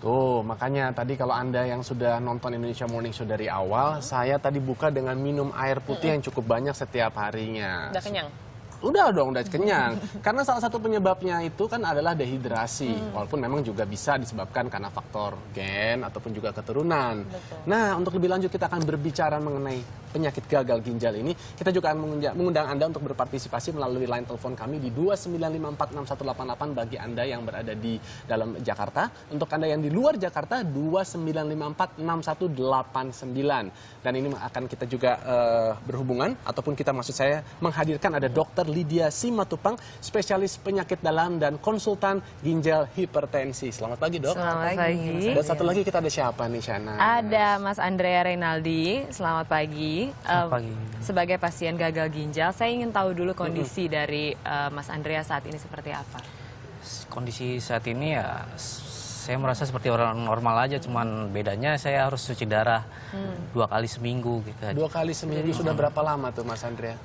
Tuh, makanya tadi kalau Anda yang sudah nonton Indonesia Morning Show dari awal, saya tadi buka dengan minum air putih yang cukup banyak setiap harinya. Udah kenyang? Udah dong, udah kenyang. Karena salah satu penyebabnya itu kan adalah dehidrasi. Walaupun memang juga bisa disebabkan karena faktor gen ataupun juga keturunan. Betul. Nah, untuk lebih lanjut kita akan berbicara mengenai penyakit gagal ginjal ini. Kita juga akan mengundang Anda untuk berpartisipasi melalui line telepon kami di 29546188 bagi Anda yang berada di dalam Jakarta. Untuk Anda yang di luar Jakarta, 29546189. Dan ini akan kita juga berhubungan, ataupun kita maksud saya menghadirkan ada Dr. Lydia Simatupang, spesialis penyakit dalam dan konsultan ginjal hipertensi. Selamat pagi, Dok. Selamat pagi. Dan satu lagi kita ada siapa nih, Shana? Ada Mas Andrea Reynaldi. Selamat pagi. Selamat pagi. Sebagai pasien gagal ginjal, saya ingin tahu dulu kondisi dari Mas Andrea saat ini seperti apa. Kondisi saat ini ya saya merasa seperti orang normal aja, cuman bedanya saya harus cuci darah 2 kali seminggu gitu. 2 kali seminggu. Sudah berapa lama tuh, Mas Andrea?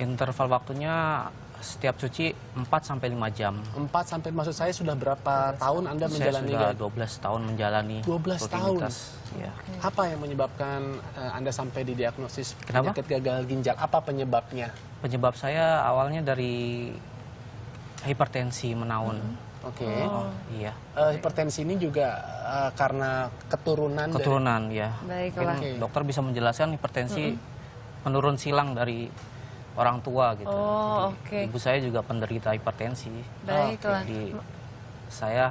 Interval waktunya setiap cuci 4-5 jam. 4 sampai, maksud saya sudah berapa tahun Anda menjalani? Saya sudah 12 tahun menjalani 12 tahun. rutinitas. Ya. Apa yang menyebabkan Anda sampai didiagnosis Kenapa? penyakit gagal ginjal? Apa penyebabnya? Penyebab saya awalnya dari hipertensi menaun. Oke. Iya. Hipertensi ini juga karena keturunan. Keturunan ya. Baiklah. Mungkin dokter bisa menjelaskan hipertensi menurun silang dari orang tua gitu. Oh, Jadi, oke. ibu saya juga penderita hipertensi. Baiklah. Jadi saya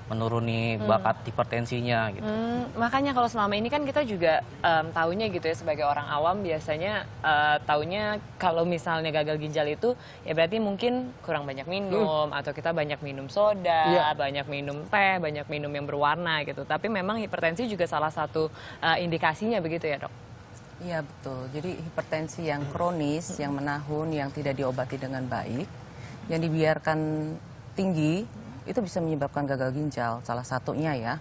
menuruni bakat hipertensinya gitu. Makanya kalau selama ini kan kita juga taunya gitu ya, sebagai orang awam biasanya taunya kalau misalnya gagal ginjal itu ya berarti mungkin kurang banyak minum atau kita banyak minum soda, Iya. banyak minum teh, banyak minum yang berwarna gitu. Tapi memang hipertensi juga salah satu indikasinya begitu ya, Dok? Iya betul, jadi hipertensi yang kronis, yang menahun, yang tidak diobati dengan baik, yang dibiarkan tinggi, itu bisa menyebabkan gagal ginjal, salah satunya ya.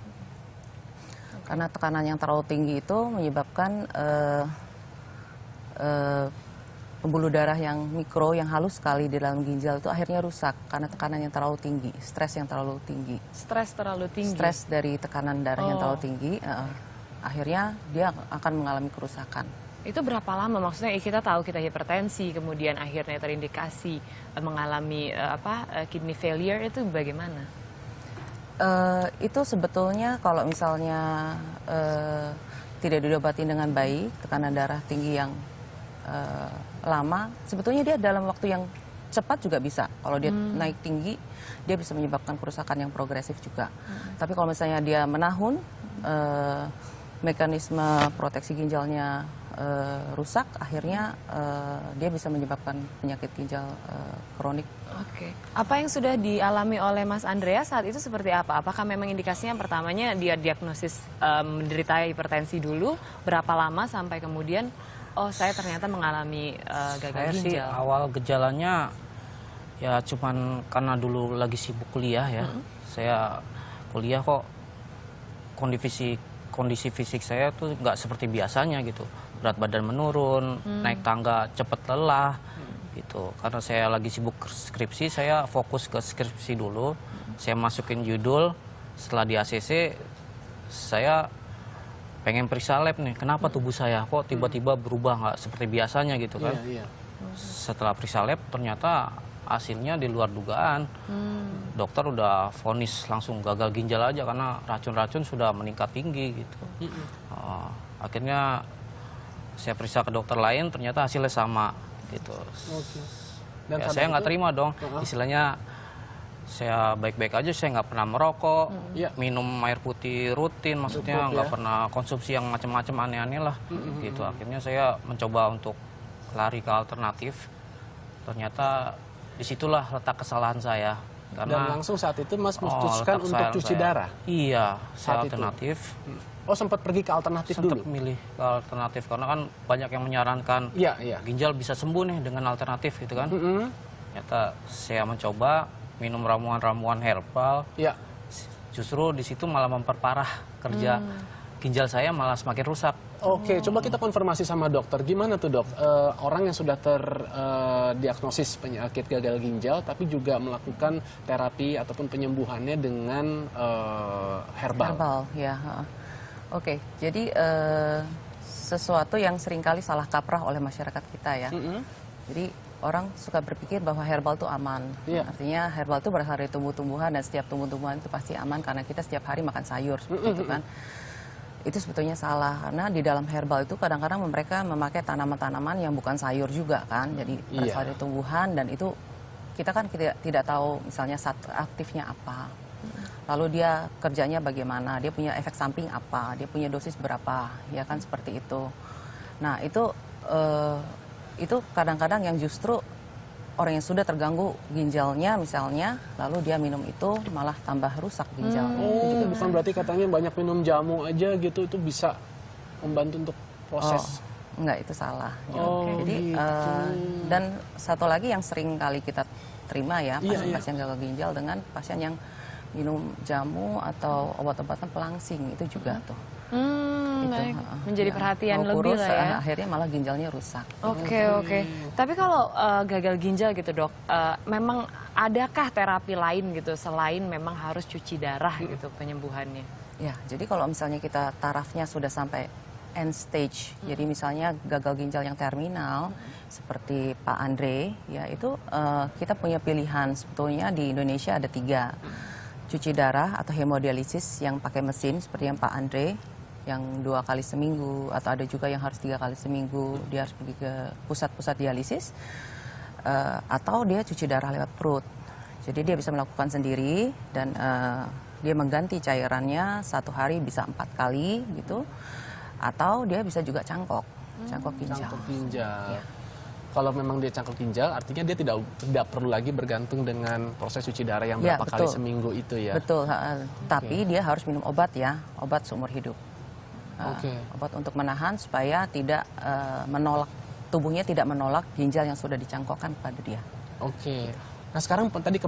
Karena tekanan yang terlalu tinggi itu menyebabkan pembuluh darah yang mikro, yang halus sekali di dalam ginjal itu akhirnya rusak karena tekanan yang terlalu tinggi, stres yang terlalu tinggi. Stres terlalu tinggi. Stres dari tekanan darah yang terlalu tinggi, akhirnya dia akan mengalami kerusakan. Itu berapa lama? Maksudnya kita tahu kita hipertensi, kemudian akhirnya terindikasi mengalami kidney failure, itu bagaimana? Itu sebetulnya kalau misalnya tidak diobati dengan baik, tekanan darah tinggi yang lama, sebetulnya dia dalam waktu yang cepat juga bisa. Kalau dia naik tinggi, dia bisa menyebabkan kerusakan yang progresif juga. Tapi kalau misalnya dia menahun, mekanisme proteksi ginjalnya rusak, akhirnya dia bisa menyebabkan penyakit ginjal kronik. Oke. Apa yang sudah dialami oleh Mas Andrea saat itu seperti apa? Apakah memang indikasinya yang pertamanya dia diagnosis menderita hipertensi dulu, berapa lama sampai kemudian oh saya ternyata mengalami gagal Saya sih ginjal? awal gejalanya ya cuman karena dulu lagi sibuk kuliah ya. Saya kuliah kok kondisi fisik saya tuh nggak seperti biasanya gitu. Berat badan menurun, naik tangga cepet lelah gitu. Karena saya lagi sibuk skripsi, saya fokus ke skripsi dulu. Saya masukin judul, setelah di ACC saya pengen periksa lab nih. Kenapa tubuh saya kok tiba-tiba berubah nggak seperti biasanya gitu kan. Iya, iya. Setelah periksa lab ternyata hasilnya di luar dugaan. Dokter udah vonis langsung gagal ginjal aja karena racun-racun sudah meningkat tinggi gitu. Akhirnya saya periksa ke dokter lain, ternyata hasilnya sama gitu. Oke. Dan Ya, saya nggak terima dong. Istilahnya saya baik-baik aja, saya nggak pernah merokok, minum air putih rutin, maksudnya Cukup, nggak ya. pernah konsumsi yang macam-macam aneh-aneh lah. Gitu. Akhirnya saya mencoba untuk lari ke alternatif. Ternyata disitulah letak kesalahan saya. Dan Karena langsung saat itu Mas memutuskan letak untuk kesalahan cuci saya. darah? Iya, Saat saya itu? alternatif. Oh, sempat pergi ke alternatif Tetap dulu? milih ke alternatif karena kan banyak yang menyarankan Iya, iya. ginjal bisa sembuh nih dengan alternatif gitu kan. Ternyata saya mencoba minum ramuan-ramuan herbal, Iya. justru di situ malah memperparah kerja ginjal saya malah semakin rusak. Oke, coba kita konfirmasi sama dokter. Gimana tuh dok? Orang yang sudah terdiagnosis penyakit gagal ginjal, tapi juga melakukan terapi ataupun penyembuhannya dengan herbal. Herbal, ya. Oke, jadi sesuatu yang seringkali salah kaprah oleh masyarakat kita ya. Jadi orang suka berpikir bahwa herbal itu aman. Iya. Artinya herbal itu berasal dari tumbuh-tumbuhan dan setiap tumbuh-tumbuhan itu pasti aman karena kita setiap hari makan sayur seperti itu kan. Itu sebetulnya salah karena di dalam herbal itu kadang-kadang mereka memakai tanaman-tanaman yang bukan sayur juga kan. Jadi berasal dari tumbuhan dan itu kita kan tidak tahu misalnya zat aktifnya apa. Lalu dia kerjanya bagaimana, dia punya efek samping apa, dia punya dosis berapa, ya kan seperti itu. Nah itu kadang-kadang yang justru orang yang sudah terganggu ginjalnya misalnya, lalu dia minum itu malah tambah rusak ginjal. Oh, bukan berarti katanya banyak minum jamu aja gitu itu bisa membantu untuk proses. Enggak, itu salah. Jadi gitu. dan satu lagi yang sering kali kita terima ya pasien-pasien gagal ginjal dengan pasien yang minum jamu atau obat-obatan pelangsing itu juga tuh. Baik. Menjadi perhatian lebih kurus, lah ya. akhirnya malah ginjalnya rusak. Oke. Tapi kalau gagal ginjal gitu dok, memang adakah terapi lain gitu selain memang harus cuci darah gitu penyembuhannya? Ya, jadi kalau misalnya kita tarafnya sudah sampai end stage, jadi misalnya gagal ginjal yang terminal, seperti Pak Andre, ya itu kita punya pilihan sebetulnya di Indonesia ada 3. Cuci darah atau hemodialisis yang pakai mesin seperti yang Pak Andre, yang 2 kali seminggu, atau ada juga yang harus 3 kali seminggu, dia harus pergi ke pusat-pusat dialisis, atau dia cuci darah lewat perut. Jadi dia bisa melakukan sendiri dan dia mengganti cairannya 1 hari bisa 4 kali gitu, atau dia bisa juga cangkok ginjal. Cangkok ginjal. Ya. Kalau memang dia cangkok ginjal, artinya dia tidak perlu lagi bergantung dengan proses cuci darah yang Ya, berapa kali seminggu itu ya. Betul, tapi dia harus minum obat ya, obat seumur hidup. Obat untuk menahan supaya tidak menolak, tubuhnya tidak menolak ginjal yang sudah dicangkokkan pada dia. Oke. Nah sekarang tadi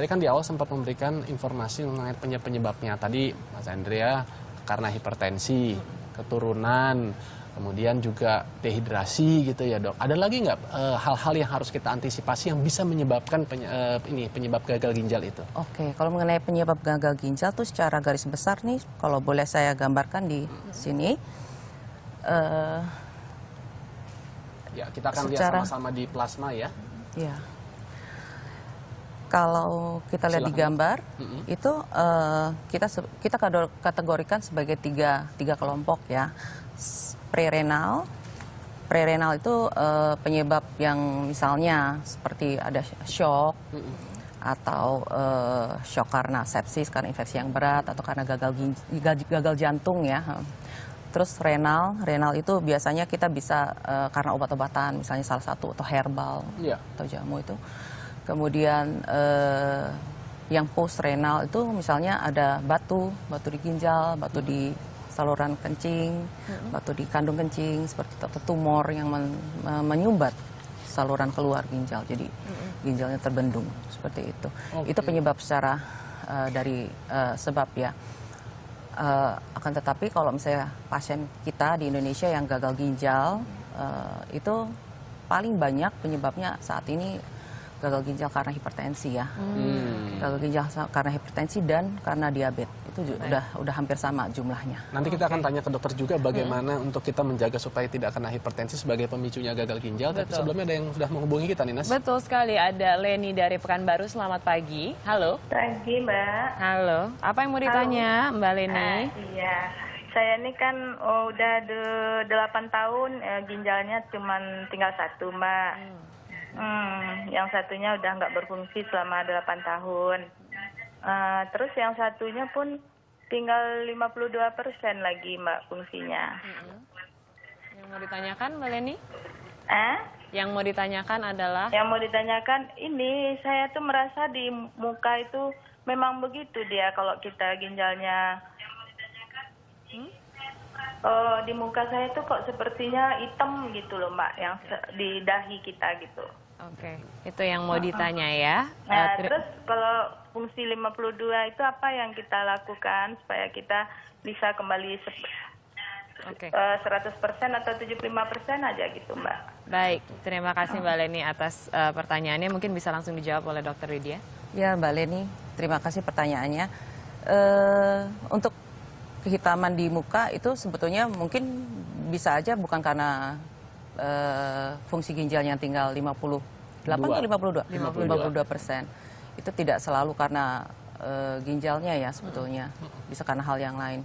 kan di awal sempat memberikan informasi mengenai penyebabnya. Tadi Mas Andrea karena hipertensi, keturunan, kemudian juga dehidrasi gitu ya dok. Ada lagi nggak hal-hal yang harus kita antisipasi yang bisa menyebabkan penyebab gagal ginjal itu? Oke, kalau mengenai penyebab gagal ginjal tuh secara garis besar nih, kalau boleh saya gambarkan di sini. Ya, kita akan lihat sama-sama di plasma ya. Ya. Kalau kita lihat di gambar, itu kita kategorikan sebagai tiga kelompok ya. Prerenal itu penyebab yang misalnya seperti ada shock atau shock karena sepsis, karena infeksi yang berat atau karena gagal jantung ya. Terus renal itu biasanya kita bisa karena obat-obatan, misalnya salah satu atau herbal atau jamu itu. Kemudian yang post renal itu misalnya ada batu di ginjal, batu di saluran kencing, batu di kandung kencing, seperti itu, atau tumor yang menyumbat saluran keluar ginjal, jadi ginjalnya terbendung, seperti itu. Itu penyebab secara dari sebab ya. Akan tetapi kalau misalnya pasien kita di Indonesia yang gagal ginjal, itu paling banyak penyebabnya saat ini gagal ginjal karena hipertensi ya. Gagal ginjal karena hipertensi dan karena diabetes. Itu udah hampir sama jumlahnya. Nanti kita akan tanya ke dokter juga bagaimana untuk kita menjaga supaya tidak kena hipertensi sebagai pemicunya gagal ginjal. Tapi sebelumnya ada yang sudah menghubungi kita, Ninas. Betul sekali, ada Leni dari Pekanbaru. Selamat pagi. Halo. Pagi, Mbak. Halo. Apa yang mau ditanya, Mbak Leni? Iya. Saya ini kan udah 8 tahun, ginjalnya cuma tinggal 1, Mbak. Yang satunya udah nggak berfungsi selama 8 tahun. Terus yang satunya pun tinggal 52% lagi, Mbak, fungsinya. Yang mau ditanyakan, Mbak Leni? Yang mau ditanyakan adalah? Yang mau ditanyakan ini, saya tuh merasa di muka itu memang begitu dia kalau kita ginjalnya. Di muka saya tuh kok sepertinya hitam gitu loh, Mbak, yang di dahi kita gitu. Oke, itu yang mau ditanya ya. Nah, terus kalau fungsi 52 itu apa yang kita lakukan supaya kita bisa kembali Oke. 100% atau 75% aja gitu, Mbak. Baik, terima kasih Mbak Leni atas pertanyaannya. Mungkin bisa langsung dijawab oleh Dr. Widya. Ya Mbak Leni, terima kasih pertanyaannya. Untuk kehitaman di muka itu sebetulnya mungkin bisa aja bukan karena fungsi ginjalnya tinggal 58 atau 52%. Itu tidak selalu karena ginjalnya ya sebetulnya, bisa karena hal yang lain.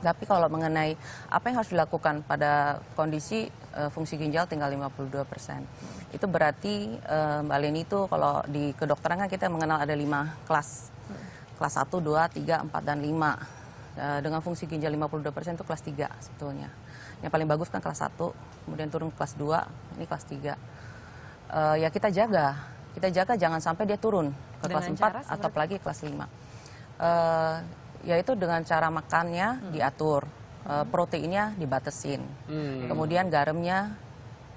Tapi kalau mengenai apa yang harus dilakukan pada kondisi fungsi ginjal tinggal 52%, itu berarti Mbak Leni itu kalau di kedokteran kan kita mengenal ada 5 kelas. Kelas 1, 2, 3, 4, dan 5. Dengan fungsi ginjal 52% itu kelas 3 sebetulnya. Yang paling bagus kan kelas 1, kemudian turun ke kelas 2, ini kelas 3. Ya kita jaga jangan sampai dia turun ke kelas 4 atau apalagi kelas 5. Yaitu dengan cara makannya diatur, proteinnya dibatesin, kemudian garamnya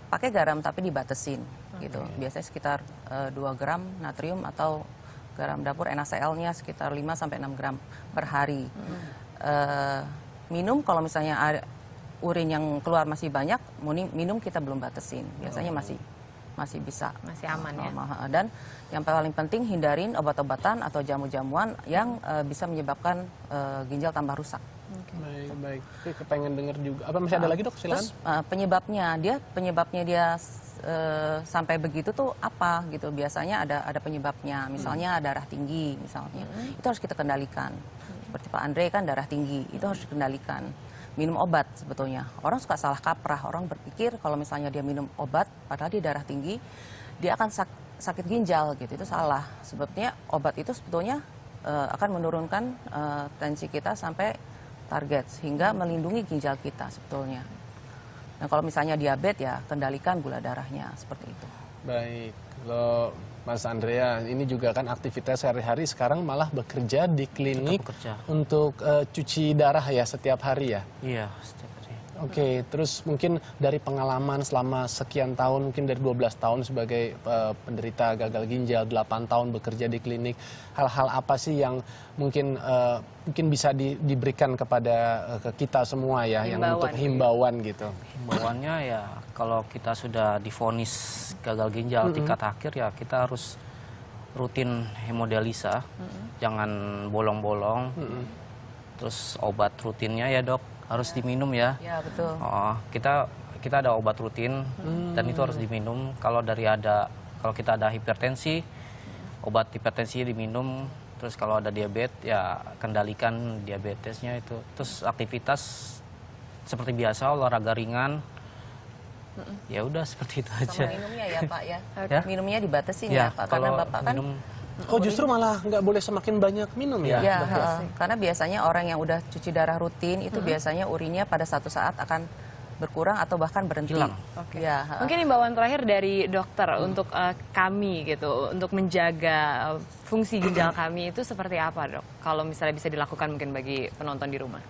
pakai garam tapi dibatesin gitu. Biasanya sekitar 2 gram natrium atau garam dapur NaCl-nya sekitar 5 sampai 6 gram per hari. Minum kalau misalnya urin yang keluar masih banyak, minum kita belum batesin. Biasanya masih bisa. Masih aman ya. Dan yang paling penting hindarin obat-obatan atau jamu-jamuan yang bisa menyebabkan ginjal tambah rusak. Baik. Tapi kepengen dengar juga. Apa masih ada lagi, Dok? Silakan. Terus penyebabnya dia sampai begitu tuh apa gitu? Biasanya ada penyebabnya. Misalnya darah tinggi misalnya. Itu harus kita kendalikan. Seperti Pak Andre kan darah tinggi, itu harus dikendalikan. Minum obat sebetulnya. Orang suka salah kaprah. Orang berpikir kalau misalnya dia minum obat, padahal dia darah tinggi, dia akan sakit ginjal gitu. Itu salah. Sebetulnya obat itu sebetulnya akan menurunkan tensi kita sampai target, sehingga melindungi ginjal kita sebetulnya. Nah kalau misalnya diabetes ya kendalikan gula darahnya, seperti itu. Baik. Kalau Mas Andrea, ini juga kan aktivitas sehari-hari sekarang malah bekerja di klinik untuk cuci darah ya setiap hari ya? Iya, setiap hari. Oke, terus mungkin dari pengalaman selama sekian tahun, mungkin dari 12 tahun sebagai penderita gagal ginjal, 8 tahun bekerja di klinik, hal-hal apa sih yang mungkin bisa diberikan kepada ke kita semua ya, yang untuk himbauan gitu? Himbauannya ya kalau kita sudah divonis gagal ginjal tingkat akhir ya kita harus rutin hemodialisa, jangan bolong-bolong. Terus obat rutinnya ya Dok harus diminum ya. Ya betul. Oh, kita ada obat rutin dan itu harus diminum. Kalau kita ada hipertensi, obat hipertensi diminum. Terus kalau ada diabetes ya kendalikan diabetesnya itu. Terus aktivitas seperti biasa, olahraga ringan. Ya udah seperti itu aja. Sama minumnya ya Pak ya. Ya? Minumnya dibatesin ya Pak, karena Bapak kan Oh justru malah nggak boleh semakin banyak minum ya? Ya, karena biasanya orang yang udah cuci darah rutin itu biasanya urinnya pada satu saat akan berkurang atau bahkan berhenti. Ya, Mungkin imbauan terakhir dari dokter untuk kami gitu, untuk menjaga fungsi ginjal kami itu seperti apa Dok? Kalau misalnya bisa dilakukan mungkin bagi penonton di rumah.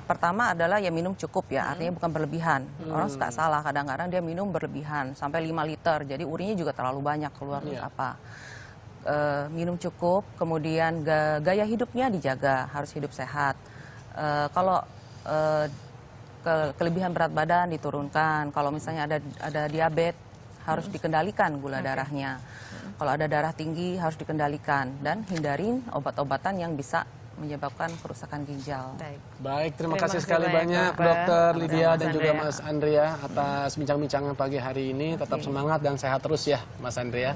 Pertama adalah ya minum cukup ya, artinya bukan berlebihan. Orang suka salah, kadang-kadang dia minum berlebihan sampai 5 liter, jadi urinnya juga terlalu banyak keluar terus apa. Minum cukup, kemudian gaya hidupnya dijaga, harus hidup sehat. Kalau kelebihan berat badan diturunkan, kalau misalnya ada diabetes harus dikendalikan gula darahnya. Kalau ada darah tinggi harus dikendalikan dan hindarin obat-obatan yang bisa menyebabkan kerusakan ginjal. Baik, terima kasih sekali banyak Dokter Lydia dan juga Mas Andrea atas bincang-bincangan pagi hari ini. Tetap semangat dan sehat terus ya Mas Andrea.